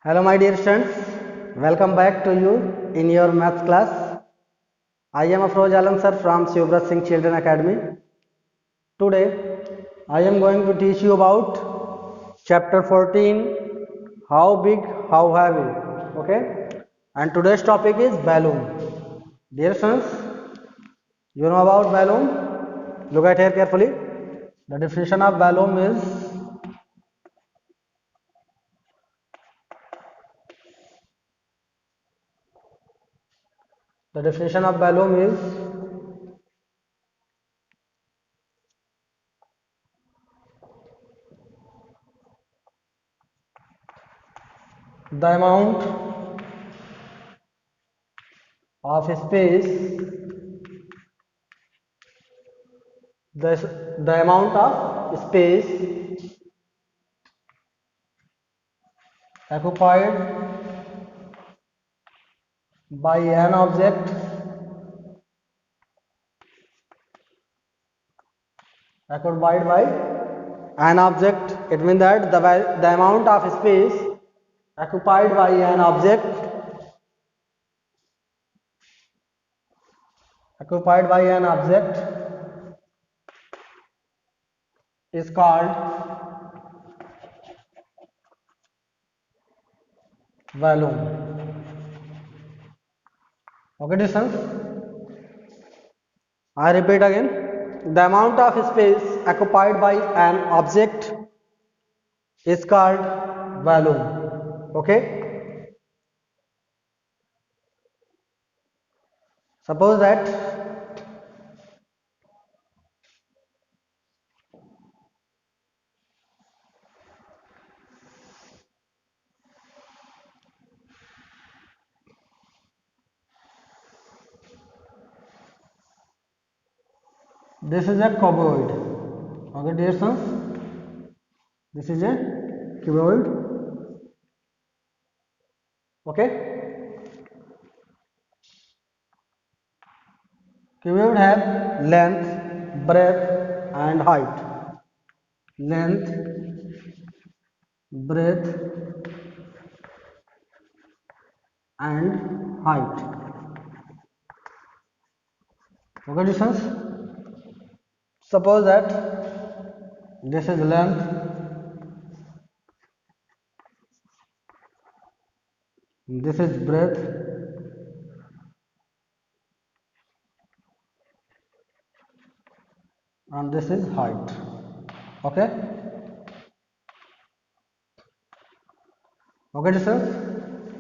Hello my dear students, welcome back to you in your math class. I am Afroz Alam sir from Shivbrat Singh Children Academy. Today I am going to teach you about chapter 14, how big, how heavy. Okay, and today's topic is balloon. Dear students, you know about balloon? Look at here carefully. The definition of balloon is the definition of balloon is the amount of space, the amount of space occupied by an object occupied by an object. It means that the amount of space occupied by an object occupied by an object is called volume. Okay, distance. I repeat again. The amount of space occupied by an object is called volume. Okay. Suppose that this is a cuboid. Okay, dear sons, this is a cuboid. Okay, cuboid have length, breadth, and height. Length, breadth, and height. Okay, dear sons. Suppose that this is length, this is breadth, and this is height. Okay, okay, sir.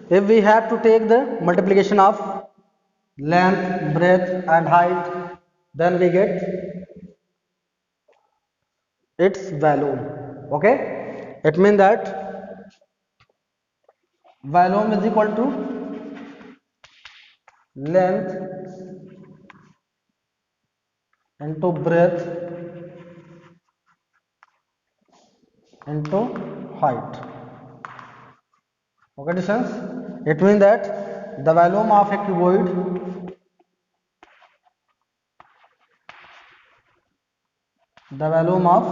If we have to take the multiplication of length, breadth, and height, then we get its volume. Okay, it means that volume is equal to length into breadth into height. Okay, distance. It means that the volume of a cuboid, the volume of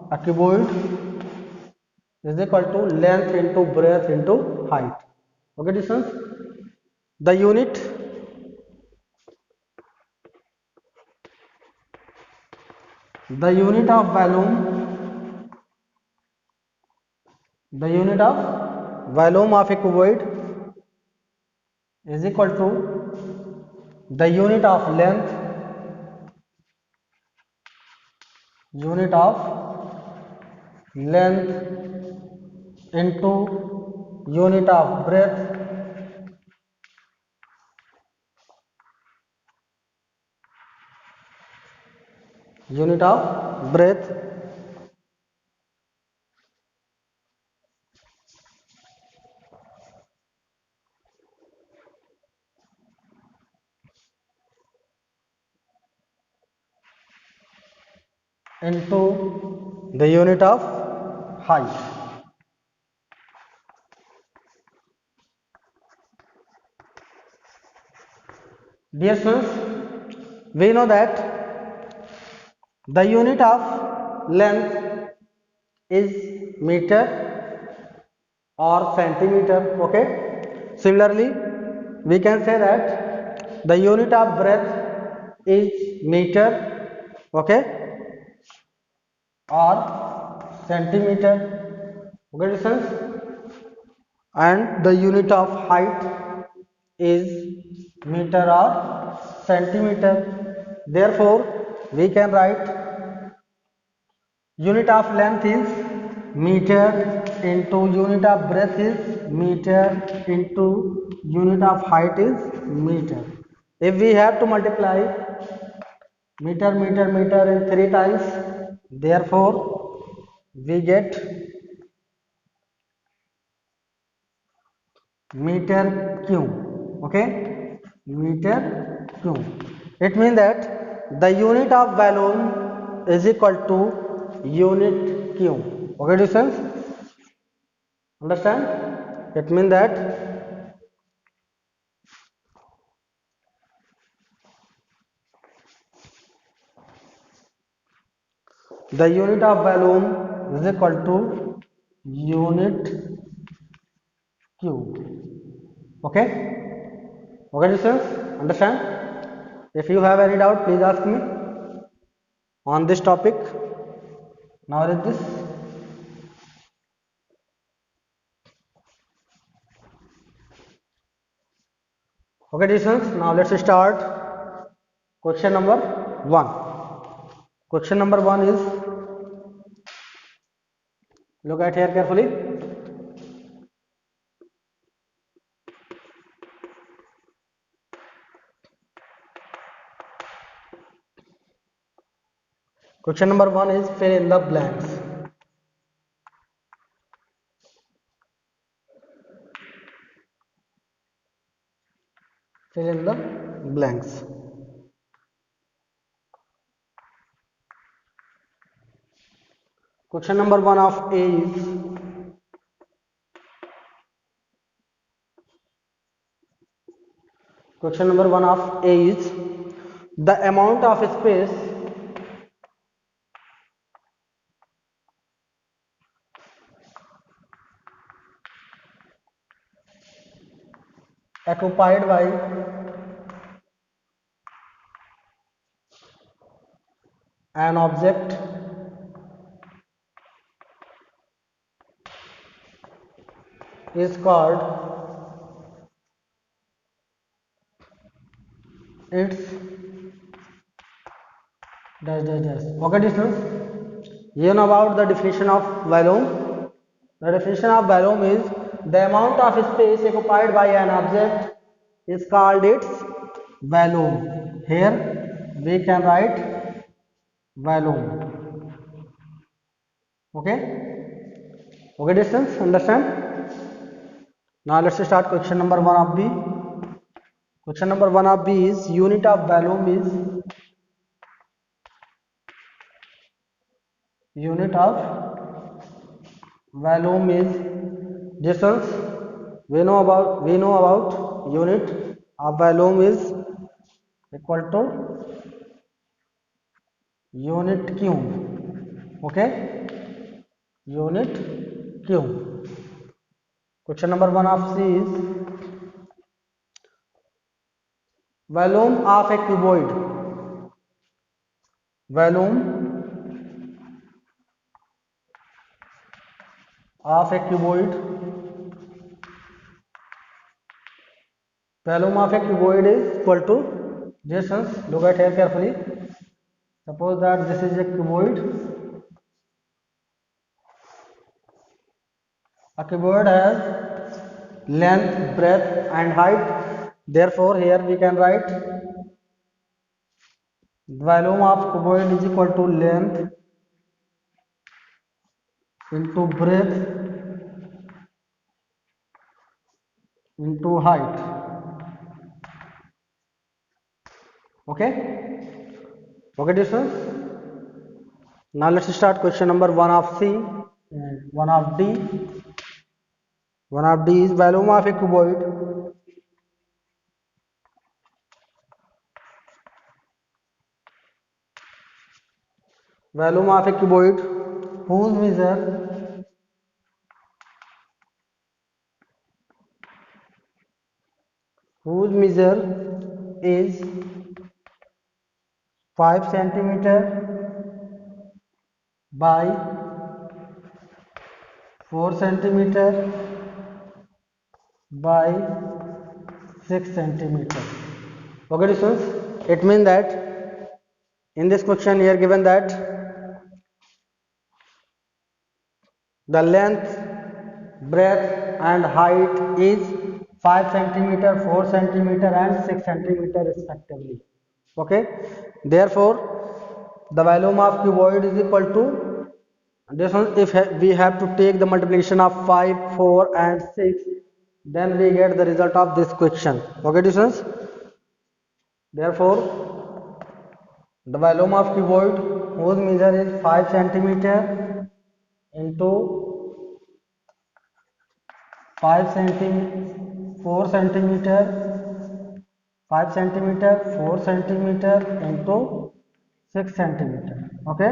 a cuboid is equal to length into breadth into height. Okay, distance. The unit of volume, the unit of volume of a cuboid is equal to the unit of length, unit of length into unit of breadth unit of breadth into the unit of height. Dear students, we know that the unit of length is meter, or centimeter. Okay, similarly we can say that the unit of breadth is meter, okay, or centimeter. Okay, distance, and the unit of height is meter or centimeter. Therefore we can write unit of length is meter into unit of breadth is meter into unit of height is meter. If we have to multiply meter meter meter in 3 times, therefore we get meter cube. Okay, meter cube. It means that the unit of volume is equal to unit cube. Okay, distance, understand? It means that the unit of volume is equal to unit cube. Okay, okay, distance, understand? If you have any doubt, please ask me on this topic. Now read this. Okay, distance. Now let's start question number 1. Question number 1 is, look at here carefully. Question number 1 is fill in the blanks. Fill in the blanks. Question number 1 of A is, question number 1 of A is the amount of space occupied by an object is called its dash dash dash. Okay, distance. You know about the definition of volume. The definition of volume is the amount of space occupied by an object is called its volume. Here we can write volume. Okay, okay, distance, understand? Now let's start question number 1 of B. Question number 1 of B is unit of volume is unit of volume is distance. We know about unit of volume is equal to unit cube. Okay, unit cube. Question number 1 of C is volume of a cuboid. Volume of a cuboid. Volume of a cuboid is equal to distance. Look at here carefully. Suppose that this is a cuboid. A cuboid has length, breadth and height. Therefore here we can write volume of cuboid is equal to length into breadth into height. Okay, okay, distance. Now let's start question number 1 of C and 1 of D. 1 of D is volume of a cuboid. Volume of a cuboid whose measure whose measure is 5 centimeter by 4 centimeter by 6 centimeter. Okay, students, it means that in this question here given that the length, breadth and height is 5 centimeter, 4 centimeter and 6 centimeter respectively. Okay, therefore the volume of cuboid is equal to this one. If we have to take the multiplication of 5, 4 and 6, then we get the result of this question. Okay, students, therefore the volume of cuboid whose measure is 5 centimeter into 5 centimeter 4 centimeter 5 centimeter 4 centimeter into 6 centimeter. Okay,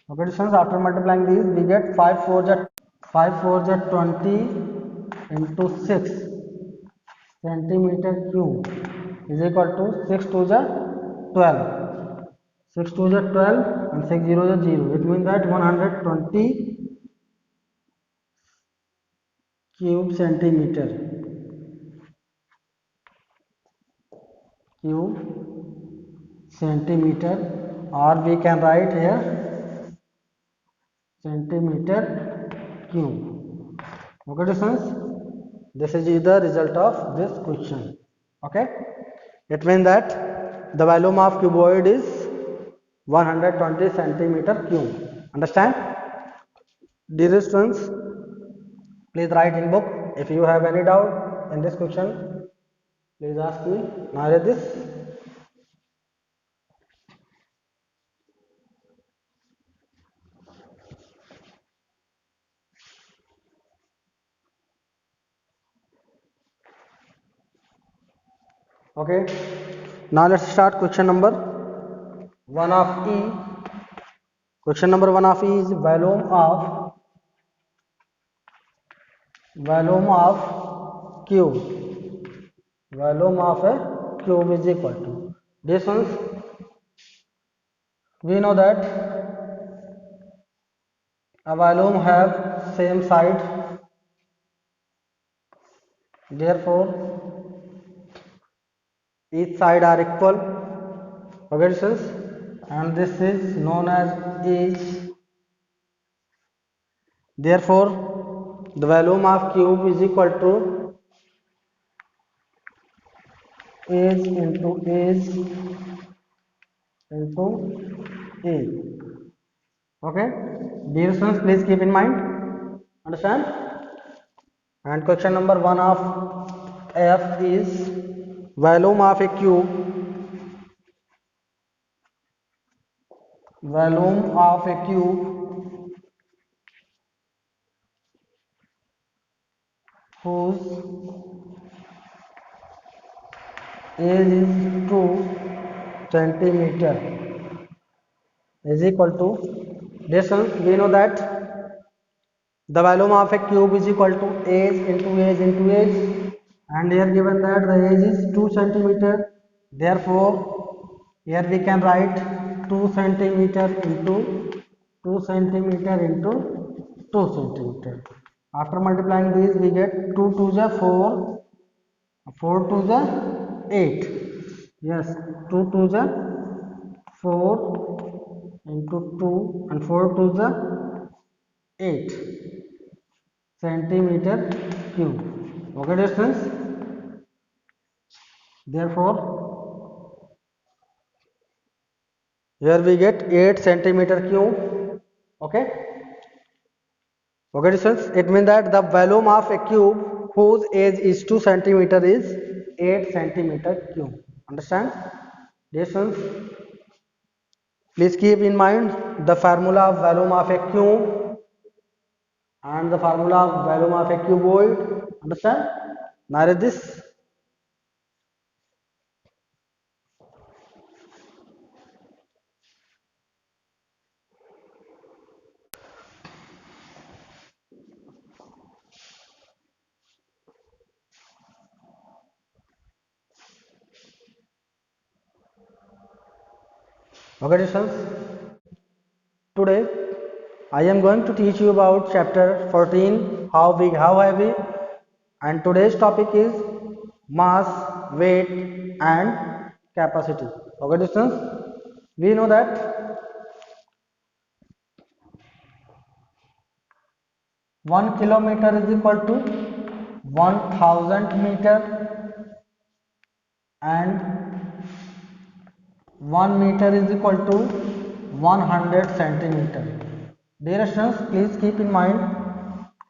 okay students, after multiplying these we get 5 4 ja 20 into 6 centimeter cube is equal to 6 2 ja 12, 6 2 ja 12 and 6 0 ja 0. It means that 120 cube centimeter or we can write here centimeter cube. Okay students, this is the result of this question. Okay, it means that the volume of cuboid is 120 centimeter cube. Understand? Dear students, please write in book. If you have any doubt in this question, please ask me. Now read this. Okay, now let's start question number 1 of E. Question number 1 of E is volume of cube. Volume of a cube is equal to this one. We know that a volume have same side, therefore each side are equal. Okay students, and this is known as edge. Therefore the volume of cube is equal to edge into edge into edge. Okay, dear students, please keep in mind. Understand? And question number 1 of F is volume of a cube. Volume of a cube whose age is 2 centimeter is equal to this one. We know that the volume of a cube is equal to age into age into age, and here given that the age is 2 centimeter. Therefore here we can write 2 centimeter into 2 centimeter into 2 centimeter. After multiplying these we get 2 2 ja 4, 4 2 ja 8. Yes, 2 2 ja 4 into 2 and 4 2 ja 8 centimeter cube. Okay distance, therefore here we get 8 centimeter cube. Okay, okay distance, it means that the volume of a cube whose age is 2 centimeter is 8 centimeter cube. Understand? Distance, please keep in mind the formula of volume of a cube and the formula of volume of a cuboid. Understand? Now read this. Okay, students. Today I am going to teach you about chapter 14, how big, how heavy, and today's topic is mass, weight, and capacity. Okay, students. We know that 1 kilometer is equal to 1000 meter and 1 meter is equal to 100 centimeter. Dear students, please keep in mind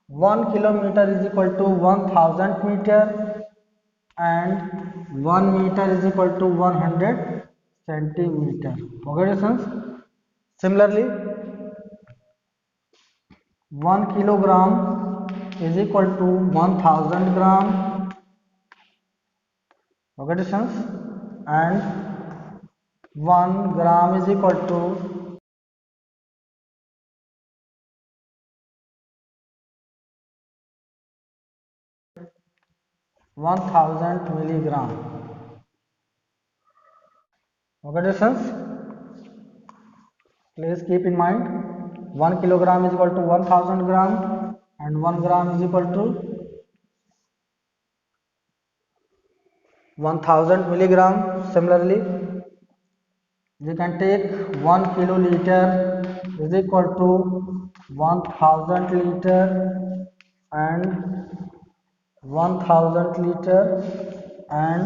1 kilometer is equal to 1000 meter and 1 meter is equal to 100 centimeter. Okay, students. Similarly, 1 kilogram is equal to 1000 gram. Okay, students. And 1 gram is equal to 1000 milligram. Okay, students. Please keep in mind 1 kilogram is equal to 1000 gram and 1 gram is equal to 1000 milligram. Similarly, we can take 1 kiloliter is equal to 1000 liter and 1000 liter and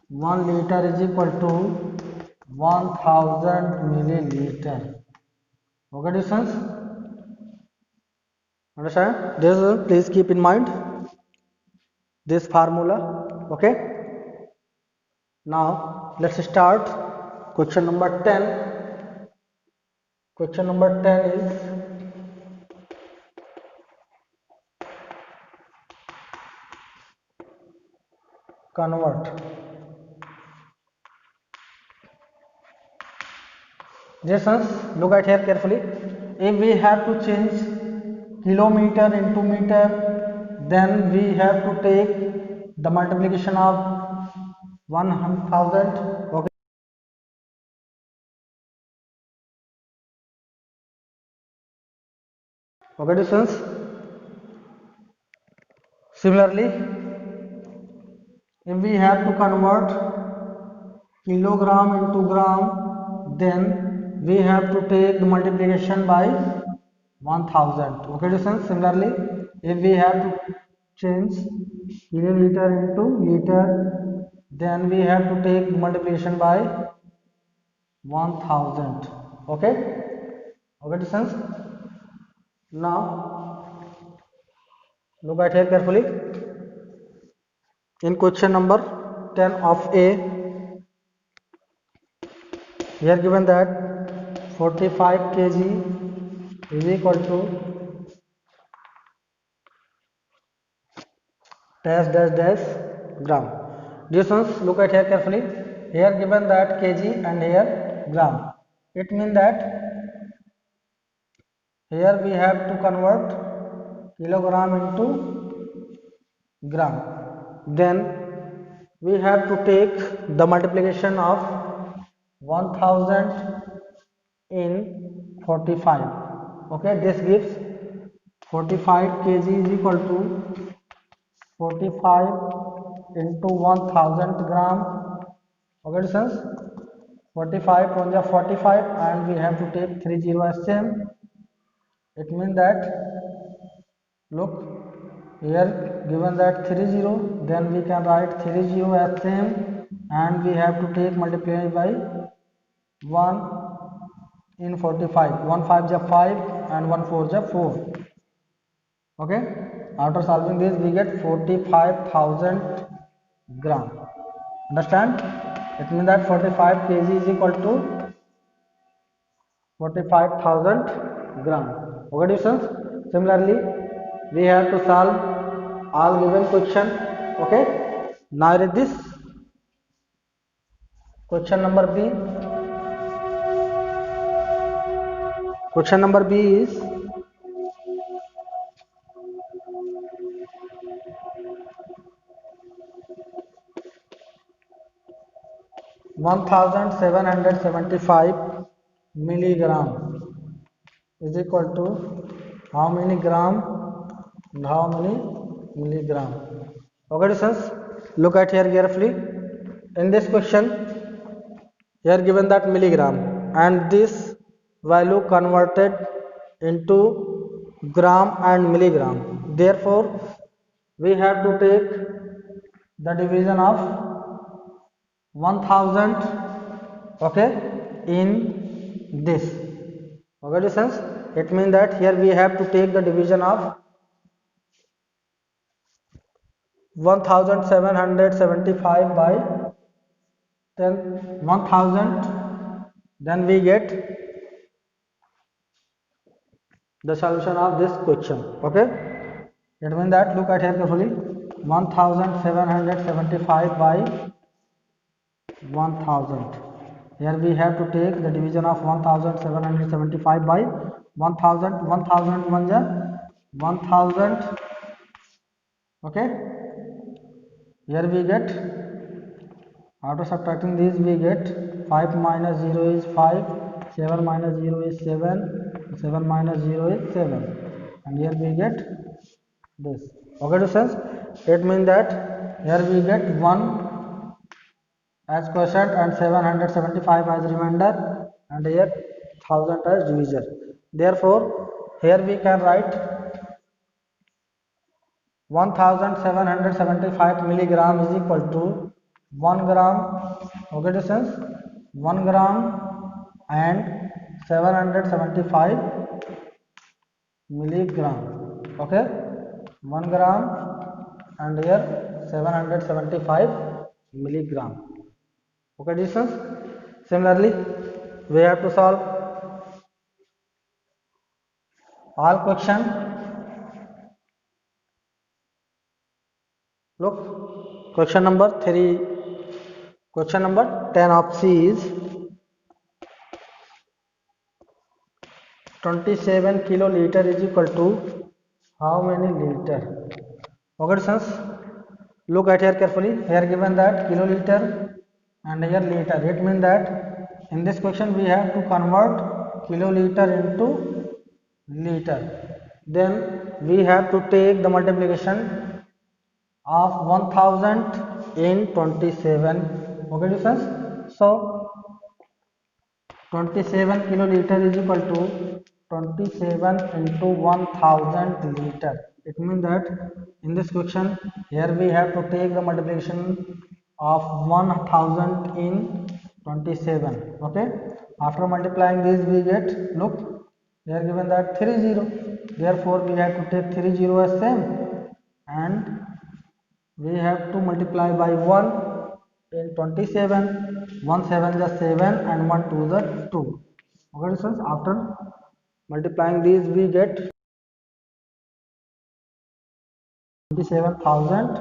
1 liter is equal to 1000 milliliter. Okay, distance? Understand? This please keep in mind this formula. Okay. Now let's start question number 10. Question number 10 is convert. Just look at here carefully. If we have to change kilometer into meter, then we have to take the multiplication of 1000. Okay. Okay, distance. Similarly, if we have to convert kilogram into gram, then we have to take the multiplication by 1000. Okay, distance. Similarly, if we have to change kiloliter into liter, then we have to take multiplication by 1000. Okay. Okay, distance. Now look at here carefully. In question number 10 of A, here given that 45 kg is equal to dash dash dash gram. Dear students, look at here carefully. Here given that kg and here gram. It means that here we have to convert kilogram into gram. Then we have to take the multiplication of 1000 in 45. Okay, this gives 45 kg is equal to 45 into 1000 gram. Okay, sense 45 on the 45 and we have to take 30 as same. It means that look here given that 30, then we can write 30 as same and we have to take multiply by 1 in 45. 1 5 is 5 and 1 4 is 4. Okay, after solving this we get 45,000 gram. Understand? It means that 45 kg is equal to 45,000 gram. Okay, students. Similarly, we have to solve all given question. Okay. Now read this question number B. Question number B is 1775 milligram is equal to how many gram and how many milligram. Okay students, look at here carefully. In this question, here given that milligram and this value converted into gram and milligram. Therefore, we have to take the division of 1000, okay, in this. Okay sense, it means that here we have to take the division of 1775 by 10 1000, then we get the solution of this question. Okay, it means that, look at here carefully, 1775 by 1000. Here we have to take the division of 1775 by 1000. 1000 1 1000. Okay, here we get, after subtracting these, we get 5 minus 0 is 5, 7 minus 0 is 7, 7 minus 0 is 7, and here we get this. Okay to sense, it means that here we get 1 as quotient and 775 as remainder, and here 1000 as divisor. Therefore, here we can write 1775 milligram is equal to 1 gram. Okay to sense, 1 gram and 775 milligram. Okay, 1 gram and here 775 milligram. Okay distance. Similarly, we have to solve all question. Look, question number 3, question number 10 of C is 27 kiloliter is equal to how many liter? Okay sense, look at here carefully. Here given that kiloliter and here liter, it means that in this question we have to convert kiloliter into liter. Then we have to take the multiplication of 1000 in 27. Okay difference. So 27 kiloliter is equal to 27 into 1000 liter. It means that in this question, here we have to take the multiplication of 1000 in 27. Okay, after multiplying this we get, look, here given that 30, therefore we have to take 30 as same, and we have to multiply by 1 in 27. 1 7 is 7 and 1 2 is 2. Okay students, after multiplying these we get 27,000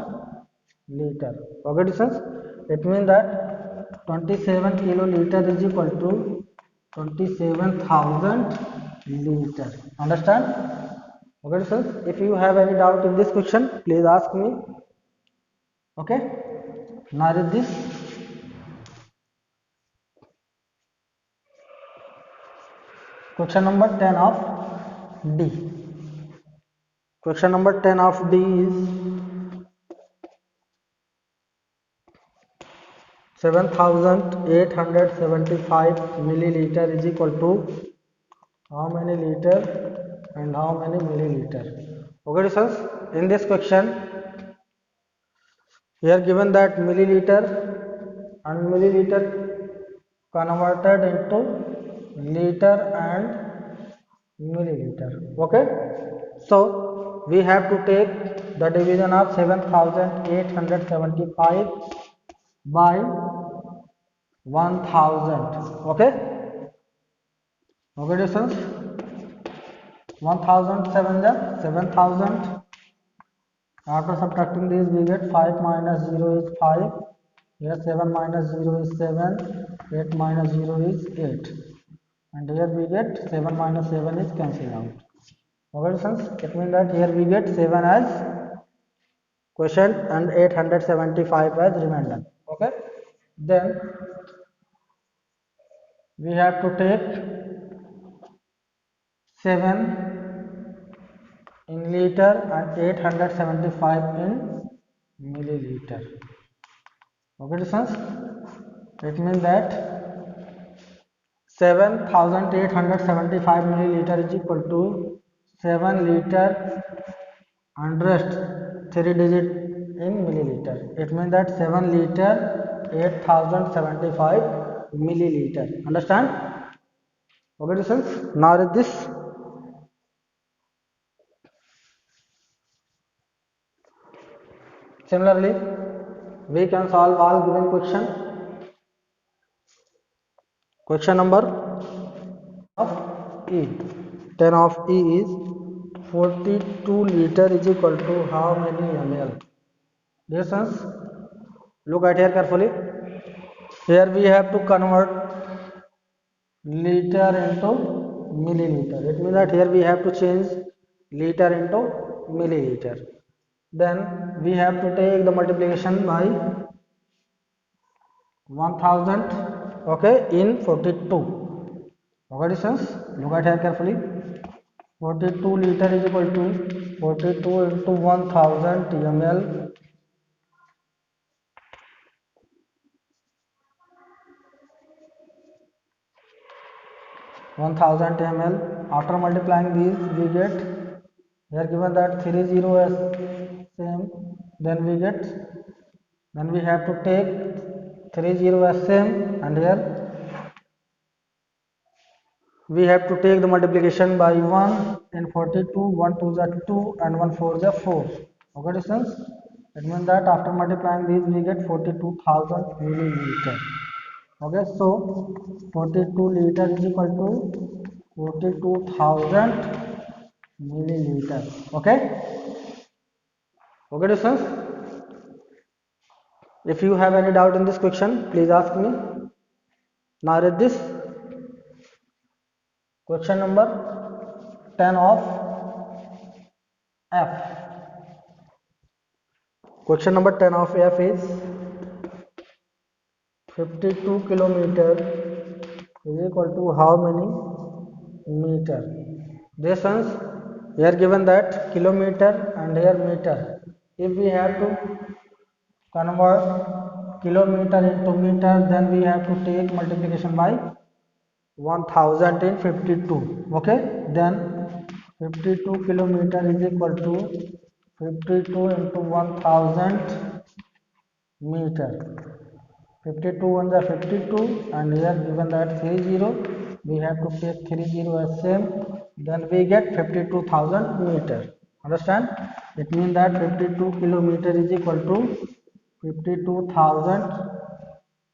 liter. Okay students, it means that 27 kiloliter is equal to 27,000 liter. Understand? Okay students, if you have any doubt in this question, please ask me. Okay, now read this. Question number 10 of D. Question number 10 of D is 7875 milliliter is equal to how many liter and how many milliliter. Okay students, in this question, here given that milliliter and milliliter converted into liter and milliliter. Okay, so we have to take the division of 7875 by 1000. Okay, okay distance, 7000. After subtracting these we get 5 minus 0 is 5, here 7 minus 0 is 7, 8 minus 0 is 8, and here we get 7 minus 7 is cancelled out. Okay friends, it means that here we get 7 as quotient and 875 as remainder. Okay, then we have to take 7 in liter and 875 in milliliter. Okay, distance. It means that 7875 milliliter is equal to 7 liter and rest 3 digit in milliliter. It means that 7 liter 8075 milliliter. Understand? Okay, distance. Now read this. Similarly, we can solve all given question. Question number of E. 10 of E is 42 liter is equal to how many ml? Dear sons, look at here carefully. Here we have to convert liter into milliliter. It means that here we have to change liter into milliliter. Then we have to take the multiplication by 1000, okay, in 42. Okay, distance. Look at here carefully. 42 liter is equal to 42 into 1000 ml. 1000 ml. After multiplying these, we get here given that 30 as same. Then we have to take 30 as same, and here we have to take the multiplication by 1 in 42. 1 2 is 2 and 1 4 is 4. Okay, distance. It means that after multiplying these, we get 42,000 milliliter. Okay, so 42 liter is equal to 42,000 milliliter. Okay, okay, distance. If you have any doubt in this question, please ask me. Now read this. Question number 10 of F. Question number 10 of F is 52 kilometer is equal to how many meter? Distance, here given that kilometer and here meter. If we have to convert kilometer into meter, then we have to take multiplication by 1000 in 52. Okay, then 52 kilometer is equal to 52 into 1000 meter. 52 on the 52, and here given that 30, we have to take 30 as same. Then we get 52,000 meter. Understand? It means that 52 kilometer is equal to 52,000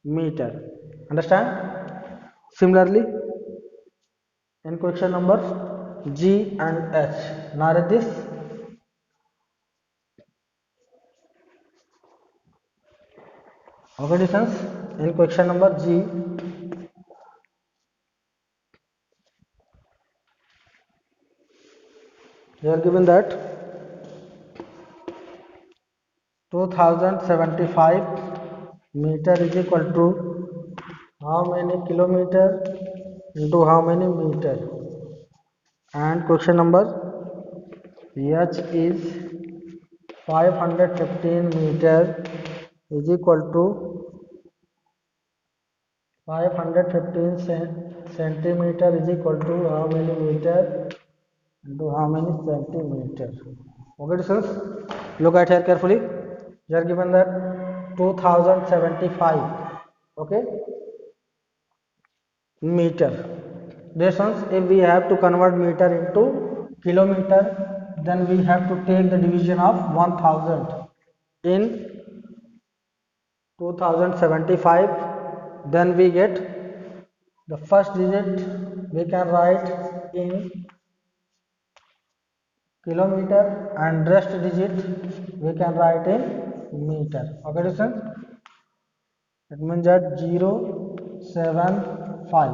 meter. Understand? Similarly, in question number G and H. Now read this. Okay, distance. In question number G, they are given that 2075 meter is equal to how many kilometer into how many meter, and question number H is 515 meter is equal to 515 centimeter is equal to how many meter into how many centimeter. Okay, distance. Look at here carefully. You are given that 2075, okay, meter. Distance, if we have to convert meter into kilometer, then we have to take the division of 1000 in 2075. Then we get the first digit we can write in kilometer, and rest digit we can write in meter. Okay, listen. It means that 075.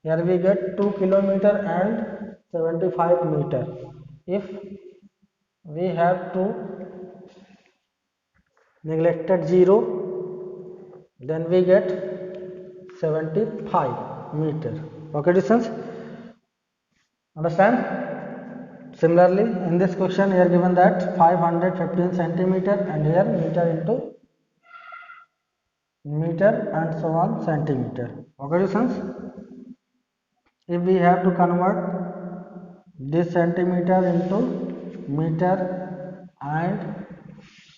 Here we get 2 kilometer and 75 meter. If we have to neglected 0, then we get 75. meter. Okay, distance. Understand? Similarly, in this question, here given that 515 centimeter and here meter into meter and so on centimeter. Okay, distance. If we have to convert this centimeter into meter and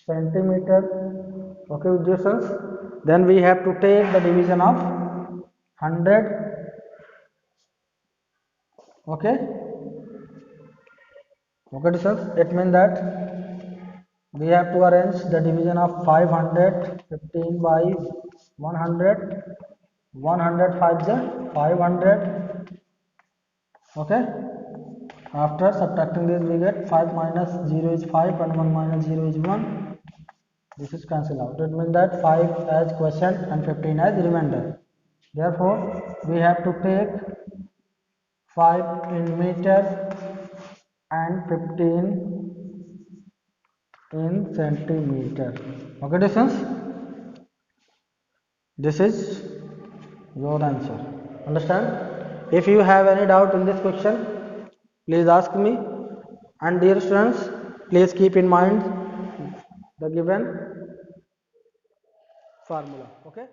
centimeter, okay, with distance, then we have to take the division of 100. Okay, okay, distance. It means that we have to arrange the division of 515 by 100. 105 is 500. Okay, after subtracting this we get 5 minus 0 is 5 and 1 minus 0 is 1. This is cancelled out. It means that 5 as quotient and 15 as remainder. Therefore we have to take 5 in meter and 15 in centimeter. Okay, distance. This is your answer. Understand? If you have any doubt in this question, please ask me. And dear students, please keep in mind the given formula. Okay.